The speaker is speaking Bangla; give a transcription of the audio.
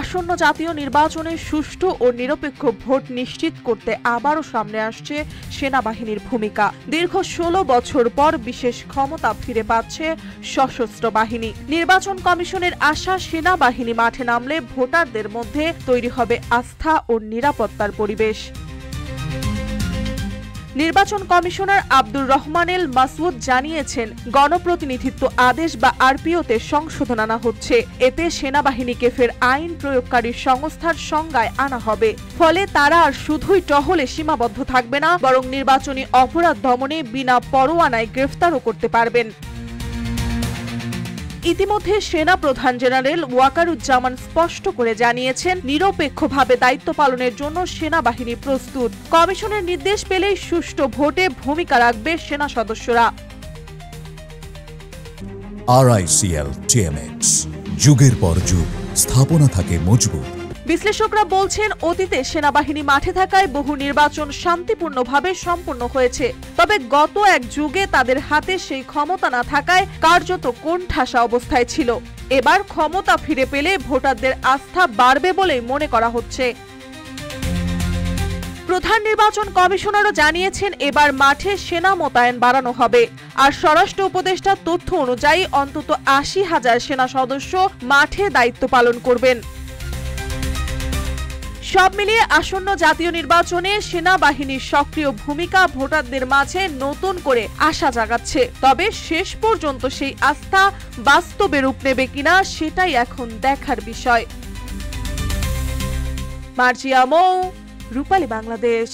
আসন্ন জাতীয় নির্বাচনে সুষ্ঠু ও নিরপেক্ষ ভোট নিশ্চিত করতে আবারও সামনে আসছে সেনাবাহিনীর ভূমিকা। দীর্ঘ ১৬ বছর পর বিশেষ ক্ষমতা ফিরে পাচ্ছে সশস্ত্র বাহিনী। নির্বাচন কমিশনের আশা, সেনাবাহিনী মাঠে নামলে ভোটারদের মধ্যে তৈরি হবে আস্থা ও নিরাপত্তার পরিবেশ। নির্বাচন কমিশনার আব্দুর রহমান এল মাসউদ জানিয়েছেন, গণপ্রতিনিধিত্ব আদেশ বা আরপিওতে সংশোধন আনা হচ্ছে। এতে সেনাবাহিনীকে ফের আইন প্রয়োগকারী সংস্থার সংজ্ঞায় আনা হবে। ফলে তারা আর শুধুই টহলে সীমাবদ্ধ থাকবে না, বরং নির্বাচনী অপরাধ দমনে বিনা পরোয়ানায় গ্রেফতারও করতে পারবেন। ইতিমধ্যে সেনা প্রধান জেনারেল ওয়াকারুজ্জামান স্পষ্ট করে জানিয়েছেন, নিরপেক্ষভাবে দায়িত্ব পালনের জন্য সেনাবাহিনী প্রস্তুত। কমিশনের নির্দেশ পেলেই সুষ্ঠু ভোটে ভূমিকা রাখবে সেনা সদস্যরা। RICL TMX, যুগের পর যুগ স্থাপনা থাকে মজবুত। বিশ্লেষকরা বলছেন, অতীতে সেনাবাহিনী মাঠে থাকায় বহু নির্বাচন শান্তিপূর্ণভাবে সম্পন্ন হয়েছে। তবে গত এক যুগে তাদের হাতে সেই ক্ষমতা না থাকায় কার্যত কোণঠাসা অবস্থায় ছিল। এবার ক্ষমতা ফিরে পেলে ভোটারদের আস্থা বাড়বে বলেই মনে করা হচ্ছে। প্রধান নির্বাচন কমিশনারও জানিয়েছেন, এবার মাঠে সেনা মোতায়েন বাড়ানো হবে। আর স্বরাষ্ট্র উপদেষ্টার তথ্য অনুযায়ী অন্তত ৮০,০০০ সেনা সদস্য মাঠে দায়িত্ব পালন করবেন। সব মিলিয়ে আসন্ন জাতীয় নির্বাচনে সেনাবাহিনীর সক্রিয় ভূমিকা ভোটারদের মাঝে নতুন করে আশা জাগাচ্ছে। তবে শেষ পর্যন্ত সেই আস্থা বাস্তবে রূপ নেবে কিনা সেটাই এখন দেখার বিষয়। মার্জিয়া মৌ, রূপালী বাংলাদেশ।